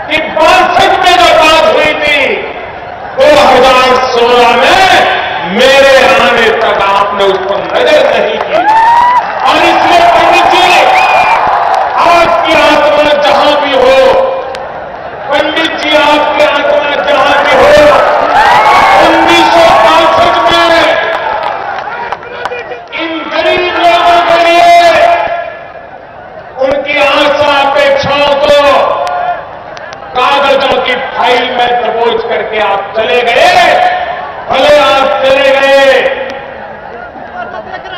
कि 62 में जो बात हुई थी 2016 में, मेरे आने तक आपने उस पर नजर नहीं की। और इसलिए पंडित जी, आपकी आत्मा जहां भी हो, पंडित जी आपकी आत्मा जहां भी हो, 1965 में इन गरीब लोगों के लिए उनकी आशा अपेक्षाओं को कागजों की फाइल में दबोच करके आप चले गए। भले आप चले गए,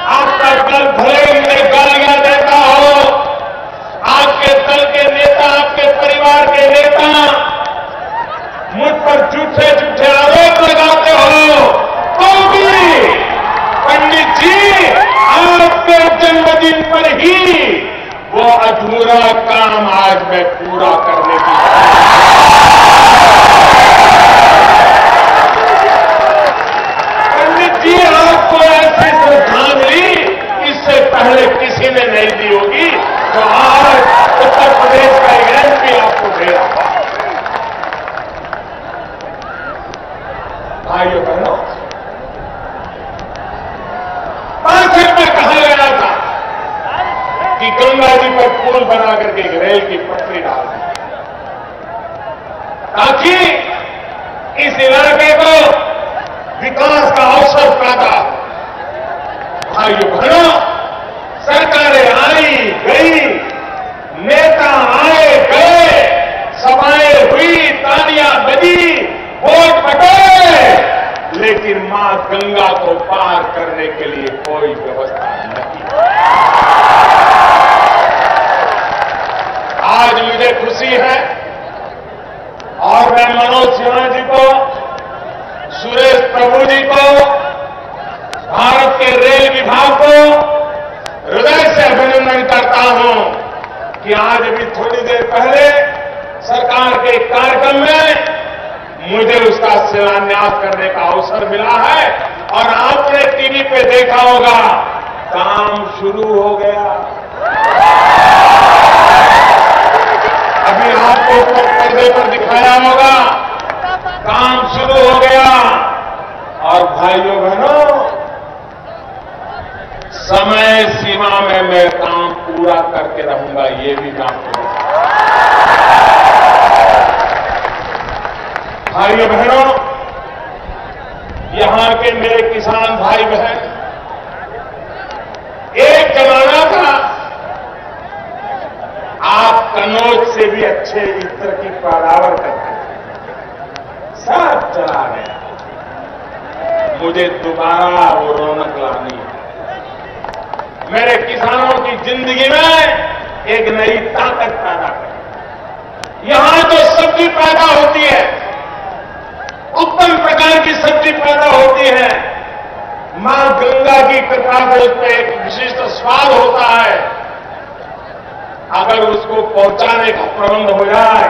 आपका दल भले उन्हें गालियां देता हो, आपके दल के नेता, आपके परिवार के नेता मुझ पर झूठे झूठे आरोप लगाते हो, तो भी पंडित जी आपके जन्मदिन पर ही वो अधूरा काम आज मैं पूरा करने की पंडित जी, आपको ऐसी श्रद्धांजलि इससे पहले किसी ने नहीं दी होगी, तो आज उत्तर प्रदेश का एक एमपी आपको दे रहा। भाइयों बहनों, 65 में कहा गया था कि गंगा जी पर पुल बना करके एक रेल की पटरी डाल दी, ताकि इस इलाके को विकास का अवसर पैदा हो। भाइयों बहनों, सरकारें आई गई, नेता आए गए, सभाएं हुई, तालियां बजी, वोट बटे, लेकिन मां गंगा को पार करने के लिए कोई व्यवस्था नहीं। आज मुझे खुशी है और मैं मनोज सिन्हा जी को, सुरेश प्रभु जी को, भारत के रेल विभाग को हृदय से अभिनंदन करता हूं कि आज अभी थोड़ी देर पहले सरकार के कार्यक्रम में मुझे उसका शिलान्यास करने का अवसर मिला है। और आपने टीवी पे देखा होगा, काम शुरू हो गया। अभी आपको पर्दे पर दिखाया होगा, काम शुरू हो गया। और भाइयों बहनों, समय सीमा में मैं काम पूरा करके रहूंगा, ये भी मैं आपको भाइयों बहनों, यहां के मेरे किसान भाई बहन, एक जमाना था आप कनौज से भी अच्छे इत्र की पैदावार करते थे, सब चला गया। मुझे दोबारा वो रौनक लानी है। मेरे किसानों की जिंदगी में एक नई ताकत पैदा करें। यहां जो सब्जी पैदा होती है, उत्तम प्रकार की सब्जी पैदा होती है, मां गंगा की कृपा से उसमें एक विशिष्ट स्वाद होता है। अगर उसको पहुंचाने का प्रबंध हो जाए,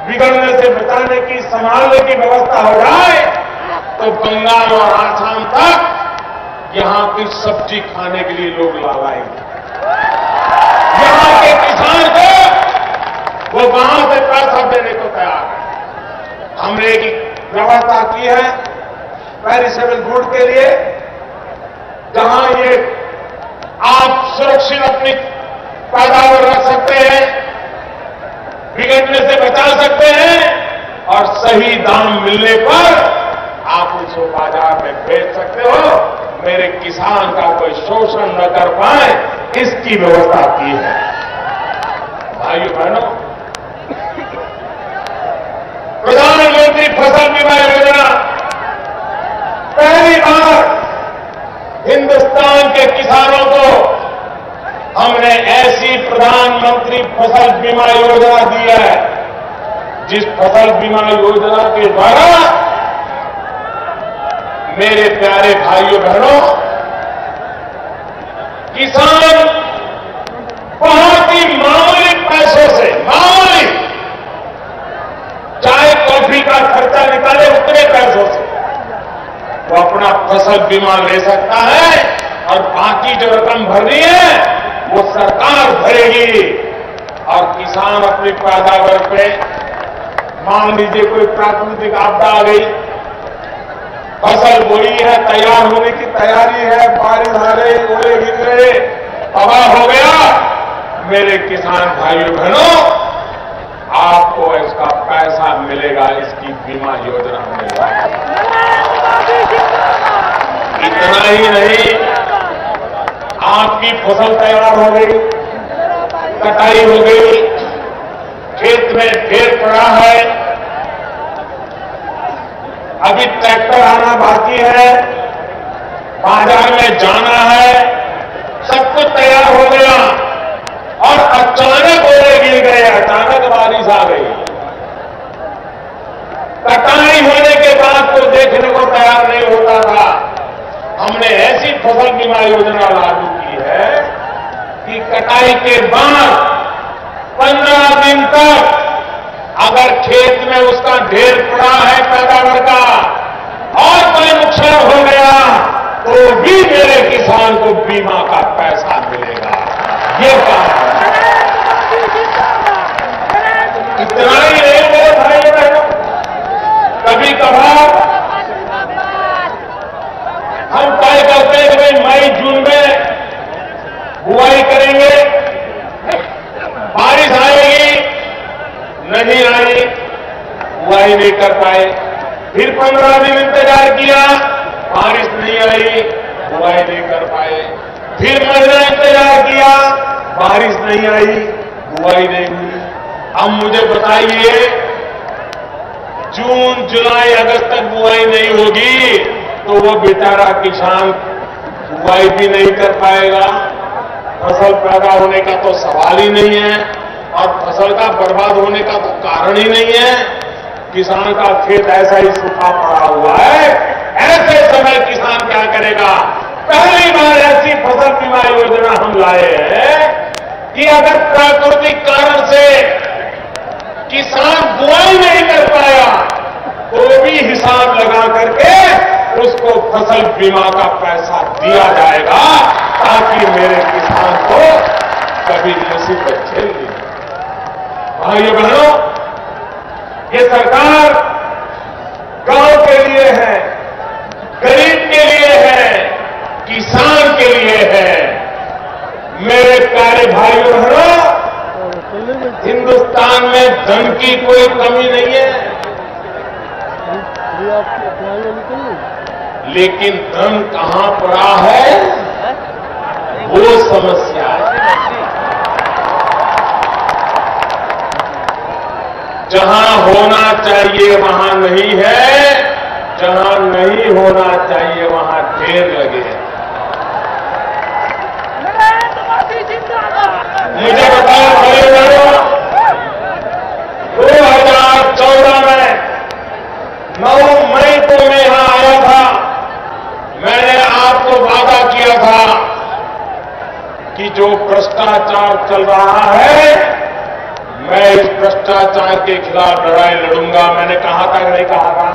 बिगड़ने से बचाने की, संभालने की व्यवस्था हो जाए, तो बंगाल और आसाम तक यहां की सब्जी खाने के लिए लोग लाएंगे। यहां के किसान को वो वहां से पैसा देने को तैयार है। हमने एक व्यवस्था की है पेरिसेबल गुड के लिए, जहां ये आप सुरक्षित अपनी पैदावार रख सकते हैं, बिगड़ने से बचा सकते हैं, और सही दाम मिलने पर आप उसको बाजार में बेच सकते हो। मेरे किसान का कोई शोषण न कर पाए, इसकी व्यवस्था की है। भाइयों बहनों, प्रधानमंत्री फसल बीमा योजना पहली बार हिंदुस्तान के किसानों को हमने ऐसी प्रधानमंत्री फसल बीमा योजना दी है, जिस फसल बीमा योजना के द्वारा मेरे प्यारे भाइयों बहनों, किसान बहुत ही मामूली पैसों से, मामूली चाय कॉफी का खर्चा निकाले उतने पैसों से वो अपना फसल बीमा ले सकता है, और बाकी जो रकम भरनी है वो सरकार भरेगी, और किसान अपनी पैदावार पे मान लीजिए कोई प्राकृतिक आपदा आ गई, फसल बोई है, तैयार होने की तैयारी है, बारिश आ रही, ओले गिर रहे, तबाह हो गया, मेरे किसान भाइयों बहनों, आपको इसका पैसा मिलेगा, इसकी बीमा योजना मिलेगा। इतना ही नहीं, आपकी फसल तैयार हो गई, कटाई हो गई, खेत में ढेर पड़ा है, अभी ट्रैक्टर आना बाकी है, बाजार में जाना है, सब कुछ तैयार हो गया और अचानक ओले गिर गए, अचानक बारिश आ गई। कटाई होने के बाद तो देखने को तैयार नहीं होता था। हमने ऐसी फसल बीमा योजना लागू की है कि कटाई के बाद 15 दिन तक अगर खेत में उसका ढेर पड़ा है पैदावार का और कोई नुकसान हो गया तो भी मेरे किसान को बीमा का पैसा मिलेगा। ये काम इतना ही नहीं मेरे भाई बहनों, कभी कभार हम तय करते हैं कि भाई मई जून में बुआई करेंगे, बारिश आएगी, नहीं आई, बुआई नहीं कर पाए, फिर 15 दिन इंतजार किया, बारिश नहीं आई, बुआई नहीं कर पाए, फिर महीना इंतजार किया, बारिश नहीं आई, बुआई नहीं हुई। अब मुझे बताइए, जून जुलाई अगस्त तक बुआई नहीं होगी तो वो बेचारा किसान बुआई भी नहीं कर पाएगा, फसल पैदा होने का तो सवाल ही नहीं है और फसल का बर्बाद होने का तो कारण ही नहीं है। किसान का खेत ऐसा ही सूखा पड़ा हुआ है, ऐसे समय किसान क्या करेगा? पहली बार ऐसी फसल बीमा योजना हम लाए हैं कि अगर प्राकृतिक कारण से किसान बुआई नहीं कर पाया तो भी हिसाब लगा करके उसको फसल बीमा का पैसा दिया जाएगा ताकि मेरे किसान को कभी मुसीबत झेलनी। भाइयों बहनों, ये सरकार गांव के लिए है, गरीब के लिए है, किसान के लिए है। मेरे प्यारे भाइयों बहनों, हिंदुस्तान में धन की कोई कमी नहीं है, लेकिन धन कहां पड़ा है वो समस्या है। जहां होना चाहिए वहां नहीं है, जहां नहीं होना चाहिए वहां ढेर लगे। मुझे बताओ भाई बहनों, 2014 में 9 मई को मैं यहां आया था, मैंने आपको वादा किया था कि जो भ्रष्टाचार चल रहा है, मैं इस भ्रष्टाचार के खिलाफ लड़ाई लड़ूंगा। मैंने कहा था कि नहीं कहा था?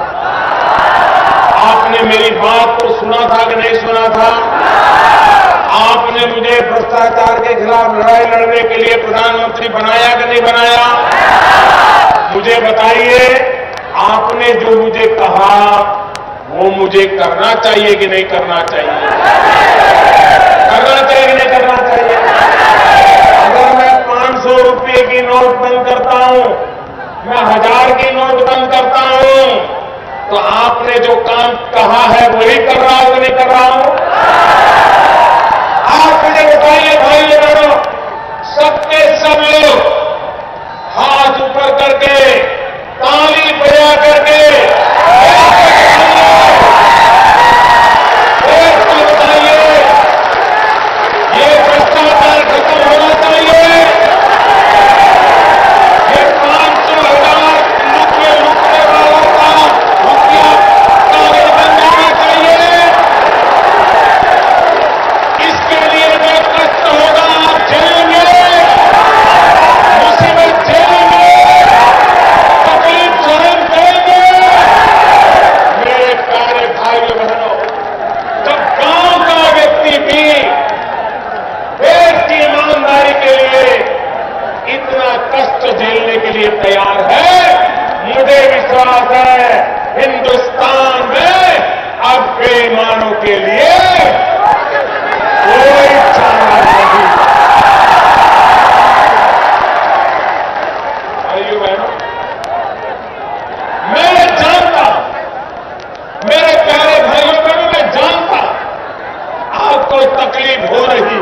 आपने मेरी बात को सुना था कि नहीं सुना था? आपने मुझे भ्रष्टाचार के खिलाफ लड़ाई लड़ने के लिए प्रधानमंत्री बनाया कि नहीं बनाया? मुझे बताइए, आपने जो मुझे कहा वो मुझे करना चाहिए कि नहीं करना चाहिए? करना चाहिए कि नहीं करना चाहिए? अगर मैं 500 रुपये की नोट बंद करता हूं, मैं 1000 की नोट बंद करता हूं, तो आपने जो काम कहा है वही कर रहा हूं कि नहीं कर रहा हूं? आप मुझे बताइए भाइयों बहनों, सबके सब लोग हाथ ऊपर करके ताली बजा करके बताइए, ये भ्रष्टाचार खत्म होना चाहिए, ये 500,000 लुटने वालों का रुपया कागज बन जाना चाहिए। इसके लिए जो कष्ट होगा आप झेलेंगे, मुसीबत झेलेंगे, तकलीफ सहन करेंगे। मेरे प्यारे भाइयों बहनों, जब गांव का व्यक्ति भी देश की ईमानदारी के लिए इतना कष्ट झेलने के लिए तैयार है, बात है, हिंदुस्तान में अब बेईमानों के लिए कोई चारा नहीं। भाइयों बहनों, मैं जानता, मेरे प्यारे भाइयों बहनों, मैं जानता आपको तकलीफ हो रही।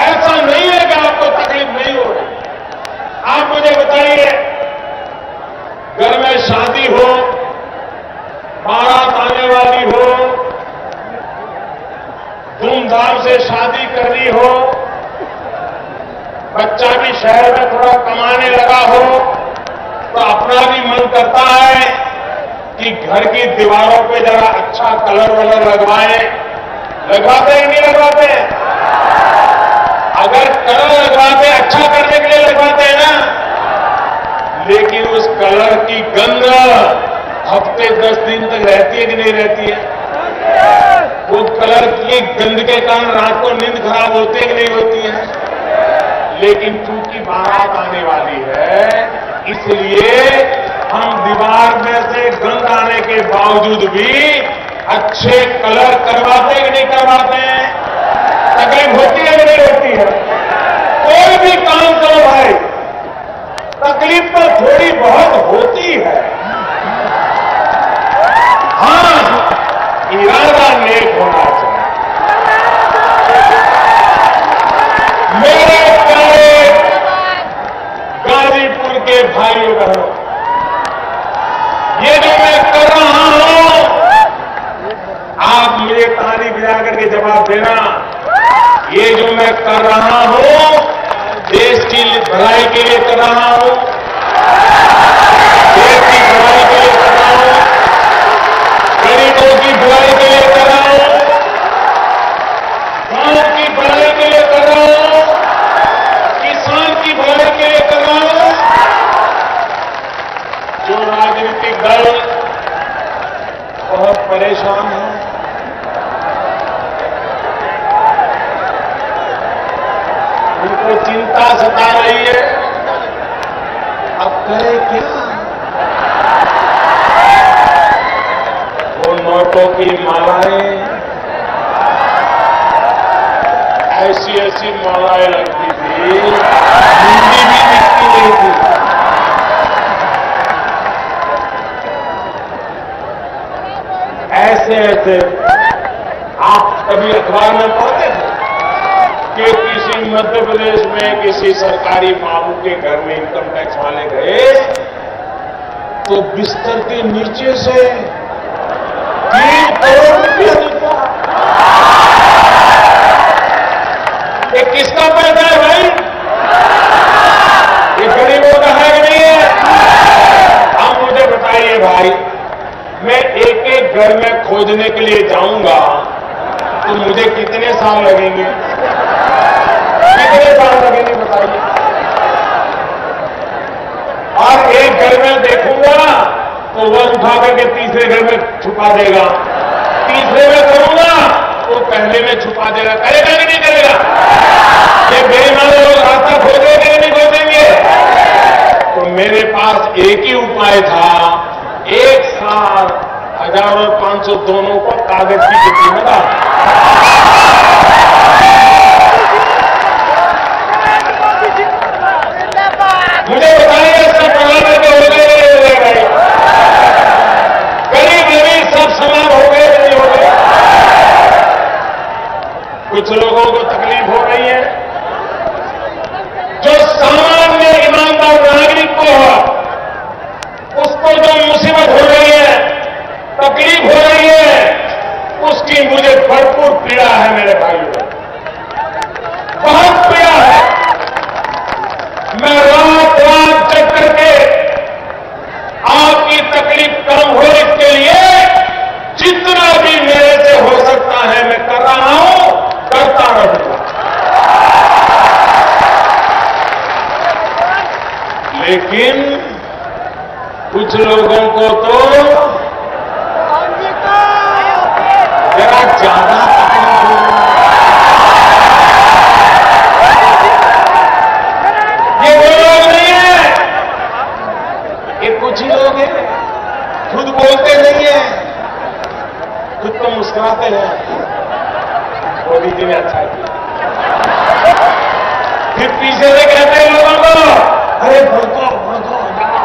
ऐसा नहीं है कि आपको तकलीफ नहीं हो रही। आप मुझे बताइए, घर में शादी हो, बारात आने वाली हो, धूमधाम से शादी करनी हो, बच्चा भी शहर में थोड़ा कमाने लगा हो, तो अपना भी मन करता है कि घर की दीवारों पे जरा अच्छा कलर वलर लगवाएं। लगवाते हैं नहीं लगवाते हैं? अगर कलर लगवाते, अच्छा करने के लिए लगवाते हैं ना, लेकिन उस कलर की गंध हफ्ते 10 दिन तक रहती है कि नहीं रहती है? वो कलर की गंध के कारण रात को नींद खराब होती है कि नहीं होती है? लेकिन चूंकि बारात आने वाली है, इसलिए हम दीवार में से गंध आने के बावजूद भी अच्छे कलर करवाते हैं कि नहीं करवाते हैं? तकलीफ होती है कि नहीं होती है? कोई भी काम करो भाई, तकलीफ तो थोड़ी बहुत होती है। हाँ, इरादा नेक होना चाहिए। मेरे प्यारे गाजीपुर के भाइयों बहनों, ये जो मैं कर रहा हूं, आप मुझे ताली बजा करके जवाब देना। ये जो मैं कर रहा हूं, देश की भलाई के लिए कर रहा हूं, देश की भलाई के लिए कर रहा हूं, गरीबों की भलाई के लिए कर रहा हूं, गांव की भलाई के लिए कर रहा हूं, किसान की भलाई के लिए कर रहा हूं। जो राजनीतिक दल बहुत परेशान है, उनको चिंता सता रही है, अब करे क्या? वो नोटों की मालाएं, ऐसी ऐसी मालाएं लगती थी, हिंदी भी दिखती नहीं थी। ऐसे ऐसे आप कभी अखबार में पढ़ते थे कि किसी मध्य प्रदेश में किसी सरकारी बाबू के घर में इनकम टैक्स वाले गए तो बिस्तर के नीचे से 3 करोड़ रुपया निकला। ये किसका पैसा है भाई? ये गरीबों का है कि नहीं है? आप मुझे बताइए भाई, मैं एक एक घर में खोजने के लिए जाऊंगा तो मुझे कितने साल लगेंगे? कितने साल लगेंगे बताइए? और एक घर में देखूंगा तो वह उठा करके तीसरे घर में छुपा देगा, तीसरे में करूंगा तो पहले में छुपा देगा। करेगा कि नहीं करेगा? ये बेईमान लोग रास्ता खोजेंगे कि नहीं खोजेंगे? तो मेरे पास एक ही उपाय था, एक साथ 1000 और 500 दोनों को कागज की चिट्ठी में डाल। मुझे बताइए इसका प्रभाव तो हो गए भाई? गरीब गरीब सब समान हो गए नहीं हो गए? कुछ लोगों को तकलीफ हो रही है, जो सामान्य ईमानदार नागरिक को उसको जो मुसीबत हो रही है, तकलीफ हो रही है, उसकी मुझे भरपूर पीड़ा है मेरे भाइयों, बहुत पीड़ा है। मैं रात रात जग करके आपकी तकलीफ कम हो इसके लिए जितना भी मेरे से हो सकता है मैं कर रहा हूं, करता रहूंगा। लेकिन कुछ लोगों को तो जरा ज्यादा तकलीफ हो। ये वो लोग नहीं है, ये मुस्कुराते हैं। मोदी जी ने अच्छा किया। फिर पीछे से कहते हैं लोगों को, अरे भड़को भड़को जाओ।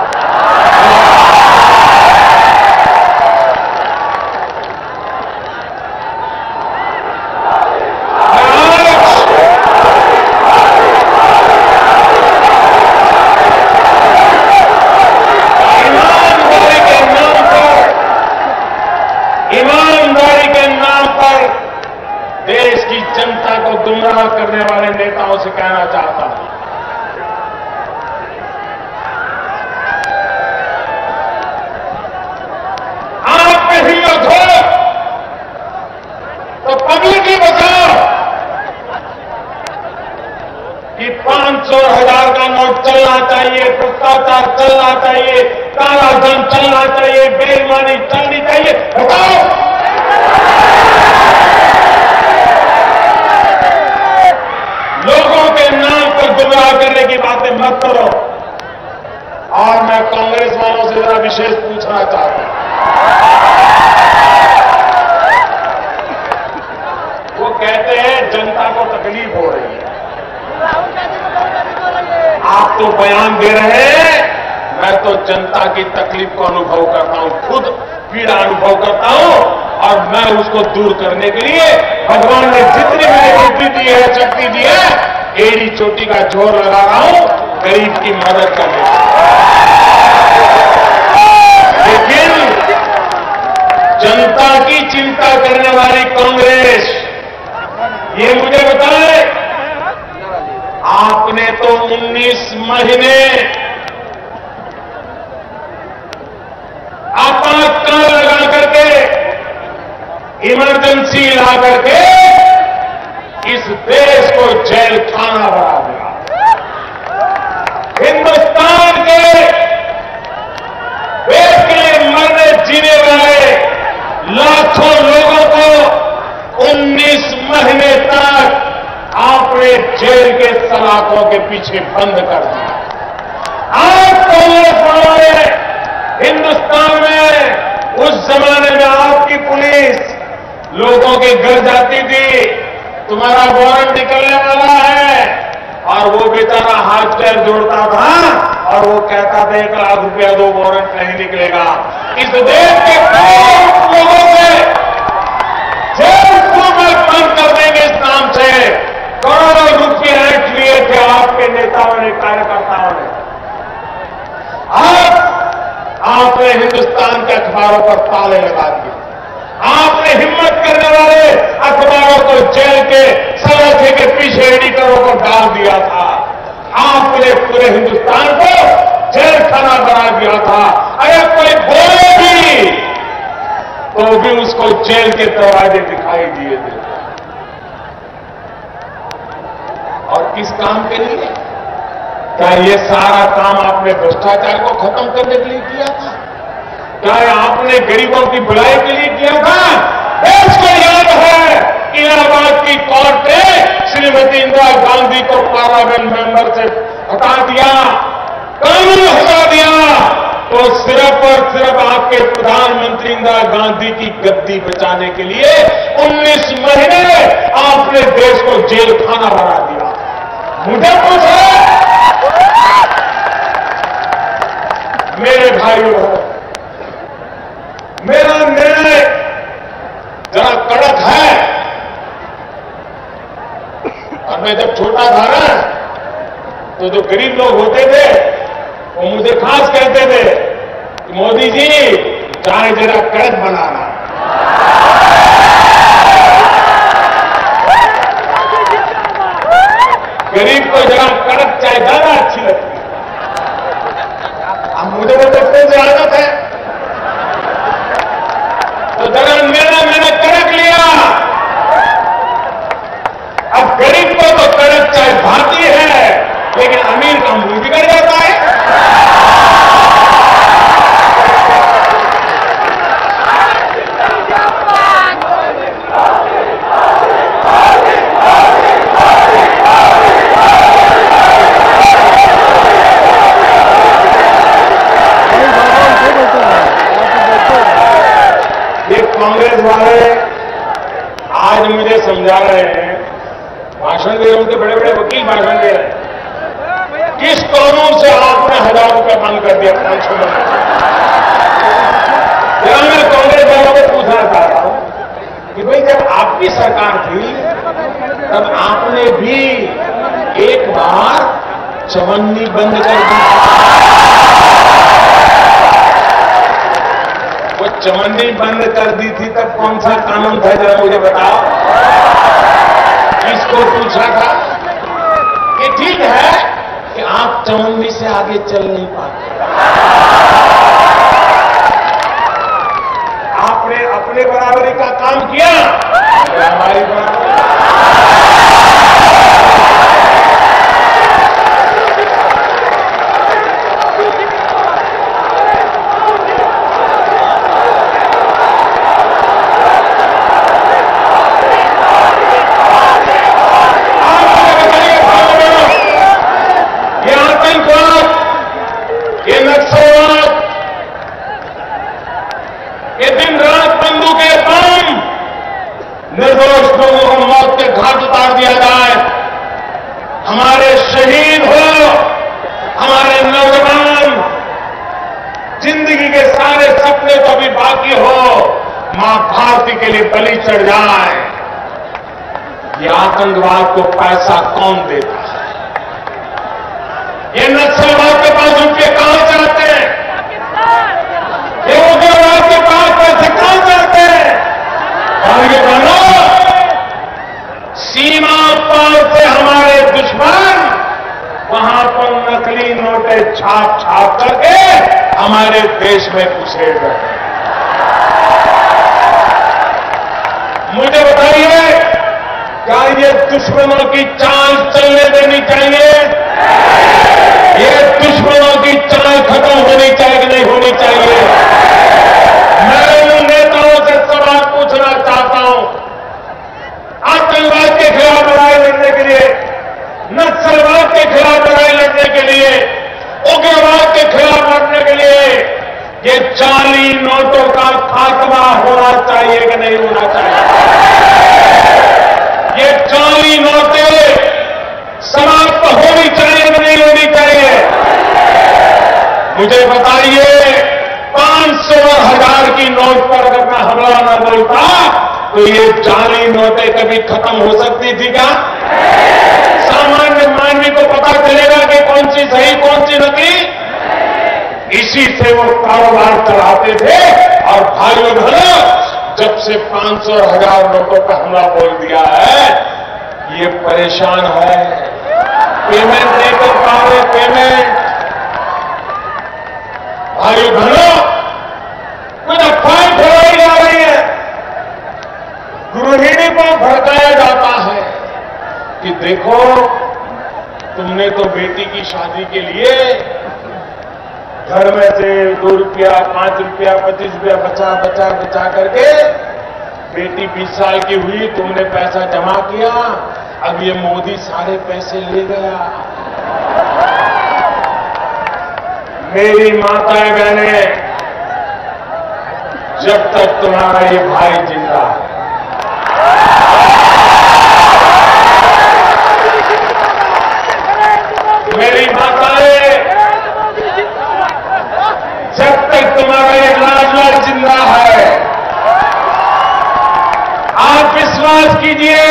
ईमानदारी के नाम पर देश की जनता को गुमराह करने वाले नेताओं से कहना चाहता हूं, आप में हिम्मत हो तो पब्लिक ही बचाओ कि 500 और 1000 का नोट चलना चाहिए, भ्रष्टाचार चलना चाहिए, काला धन चलना चाहिए, बेईमानी चलनी चाहिए। बताओ, लोगों के नाम पर गुमराह करने की बातें मत करो। और मैं कांग्रेस वालों से जरा विशेष पूछना चाहता हूं, वो कहते हैं जनता को तकलीफ हो रही है। आप तो बयान दे रहे हैं, मैं तो जनता की तकलीफ को अनुभव करता हूं, खुद पीड़ा अनुभव करता हूं, और मैं उसको दूर करने के लिए भगवान ने जितनी मेरी बुद्धि दी है, शक्ति दी है, एड़ी चोटी का जोर लगा रहा हूं गरीब की मदद करने के लिए। लेकिन जनता की चिंता करने वाली कांग्रेस, ये मुझे बताए, आपने तो 19 महीने आपातकाल लगा करके, इमरजेंसी ला करके इस देश को जेल खाना बना दिया। हिंदुस्तान के देश के लिए मरने जीने वाले लाखों लोगों को 19 महीने तक आपने जेल के सलाखों के पीछे बंद कर दिया। आज कांग्रेस वालों ने हिंदुस्तान में, उस जमाने में आपकी पुलिस लोगों के घर जाती थी, तुम्हारा वारंट निकलने वाला है, और वो बेचारा हाथ पैर जोड़ता था और वो कहता था 1 लाख रुपया दो, वारंट नहीं निकलेगा। इस देश के करोड़ों लोगों के जेल में बंद कर देंगे इस नाम से। करोड़ों रुपये ऐंठ लिए थे आपके नेताओं ने, कार्यकर्ताओं ने। आज आपने हिंदुस्तान के अखबारों पर ताले लगा दिए। आपने हिम्मत करने वाले अखबारों को जेल के सलाखे के पीछे एडिटरों को डाल दिया था। आपने पूरे हिंदुस्तान को जेल खाना बना दिया था। अगर कोई बोले भी तो भी उसको जेल के दरवाजे दिखाई दिए थे। और किस काम के लिए? क्या ये सारा काम आपने भ्रष्टाचार को खत्म करने के लिए किया था? क्या आपने गरीबों की भलाई के लिए किया था? देश को याद है, इलाहाबाद की कोर्ट ने श्रीमती इंदिरा गांधी को पार्लियामेंट मेंबर से हटा दिया, कानून हटा दिया, तो सिर्फ और सिर्फ आपके प्रधानमंत्री इंदिरा गांधी की गद्दी बचाने के लिए 19 महीने आपने देश को जेल खाना बना दिया। मुझे पूछो, मेरे भाइयों, मेरा निर्णय जरा कड़क है। और मैं जब छोटा था ना, तो जो गरीब लोग होते थे वो मुझे खास कहते थे कि मोदी जी चाय जरा कड़क बनाना। गरीब को जरा कड़क चाय ज्यादा अच्छी लगती है। अब मुझे वो बचपन से आदत है, तो जरा मैंने कड़क लिया। अब गरीब को तो कड़क चाय भाती है, लेकिन अमीर का मुंह बिगड़ जाता है। कांग्रेस वाले समझा रहे हैं, भाषण दे रहे हैं, उनके बड़े बड़े वकील भाषण दे रहे हैं, किस कानून से आपने 1000 रुपये बंद कर दिया 500 में? जरा मैं कांग्रेस वालों को पूछना चाहता हूं कि भाई जब आपकी सरकार थी तब आपने भी एक बार चवन्नी बंद कर दी। वो चवन्नी बंद कर दी थी तब कौन सा कानून था, जरा मुझे बताओ। किसको पूछा था? ये ठीक है कि आप चवन्नी से आगे चल नहीं पाते, आपने अपने बराबरी का काम किया, हमारी बराबरी ये दिन रात बंदूकें बम, निर्दोष लोगों को मौत के घाट उतार दिया जाए, हमारे शहीद हो, हमारे नौजवान जिंदगी के सारे सपने तो भी बाकी हो, मां भारती के लिए बलि चढ़ जाए। ये आतंकवाद को पैसा कौन देता है? ये नक्सलवाद के पास रुपये कहां जाते हैं? ये उग्रवाद के पास पैसे कहां जाते हैं? आगे बढ़ो, सीमा पार से हमारे दुश्मन वहां पर नकली नोटें छाप छाप करके हमारे देश में घुसे गए। मुझे बताइए, क्या ये दुश्मनों की चाल चलने देनी चाहिए? ये दुश्मनों की चाल खत्म होनी चाहिए कि नहीं होनी चाहिए? मैं उन नेताओं से सवाल पूछना चाहता हूं, आतंकवाद के खिलाफ लड़ाई लड़ने के लिए, नक्सलवाद के खिलाफ लड़ाई लड़ने के लिए, उग्रवाद के खिलाफ लड़ने के लिए ये जाली नोटों का खात्मा होना चाहिए कि नहीं होना चाहिए? ये जाली नोटें समाप्त होनी चाहिए कि नहीं होनी चाहिए? मुझे बताइए, 500 और 1000 की नोट पर अगर मैं हमला न बोलता तो ये जाली नोटें कभी खत्म हो सकती थी क्या? सामान्य मानवी को पता चलेगा कि कौन सी सही कौन सी नकली? इसी से वो कारोबार चलाते थे। और भाइयों बहनों, जब से 500 और 1000 नोटों पर हमला बोल दिया है, ये परेशान है, पेमेंट नहीं कर पा रहे, पेमेंट। भाइयों बहनों, कुछ अफवाहें फैलाई जा रही है, गृहिणी को भड़काया जाता है कि देखो तुमने तो बेटी की शादी के लिए घर में से 2 रुपया, 5 रुपया, 25 रुपया बचा बचा बचा करके बेटी 20 साल की हुई, तुमने पैसा जमा किया, अब ये मोदी सारे पैसे ले गया। मेरी माताएं बहनें, जब तक तुम्हारा ये भाई जिंदा है, मेरी माताएं, जब तक तुम्हारा ये लाडला जिंदा है, आप विश्वास कीजिए,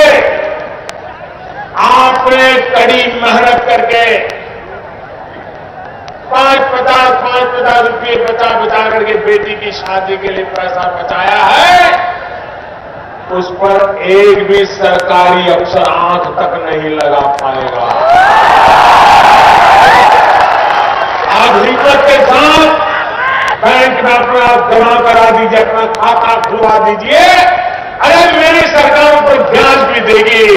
आपने कड़ी मेहनत करके 5-50 रुपये बचा बचा करके बेटी की शादी के लिए पैसा बचाया है, उस पर एक भी सरकारी अफसर आंख तक नहीं लगा पाएगा। आप हिम्मत के साथ बैंक में अपना जमा करा दीजिए, अपना खाता खुलवा दीजिए। अरे मेरी सरकार पर ब्याज भी देगी,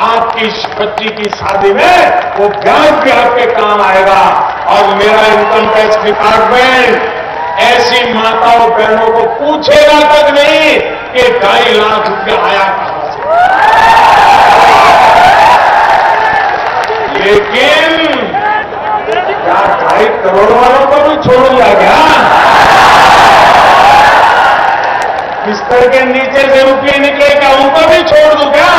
आपकी बच्ची की शादी में वो ब्याज भी आपके काम आएगा। और मेरा इनकम टैक्स डिपार्टमेंट ऐसी माताओं बहनों को पूछेगा तक नहीं कि 2.5 लाख रुपया आया कहां से। लेकिन क्या 2.5 करोड़ वालों को भी छोड़ूंगा क्या? बिस्तर के नीचे से रुपये निकले क्या उनको भी छोड़ दूं क्या?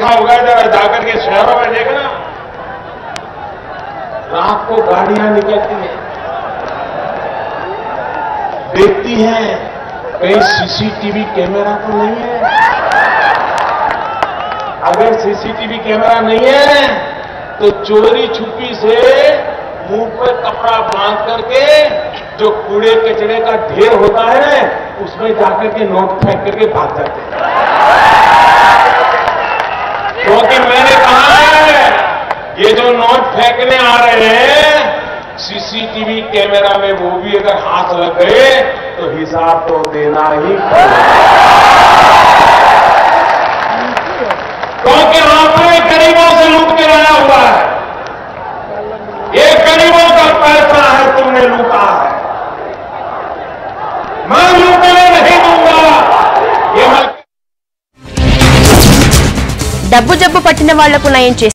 देखा होगा, जरा जाकर के शहरों में देखना, रात को गाड़ियां निकलती हैं, देखती हैं कहीं सीसीटीवी कैमरा तो नहीं है। अगर सीसीटीवी कैमरा नहीं है तो चोरी छुपी से मुंह पर कपड़ा बांध करके जो कूड़े कचरे का ढेर होता है उसमें जाकर के नोट फेंक करके भाग जाते हैं। क्योंकि मैंने कहा है ये जो नोट फेंकने आ रहे हैं सीसीटीवी कैमरा में वो भी अगर हाथ लग गए तो हिसाब तो देना ही पड़ेगा। क्योंकि आपने गरीबों से लूट के लाया हुआ है, ये गरीबों का पैसा है, तुमने लूटा है। मैं लूटने नहीं दूंगा। ये డబ్బు జబ్బు పట్టిన వాళ్లకు నయం చేస్తారు।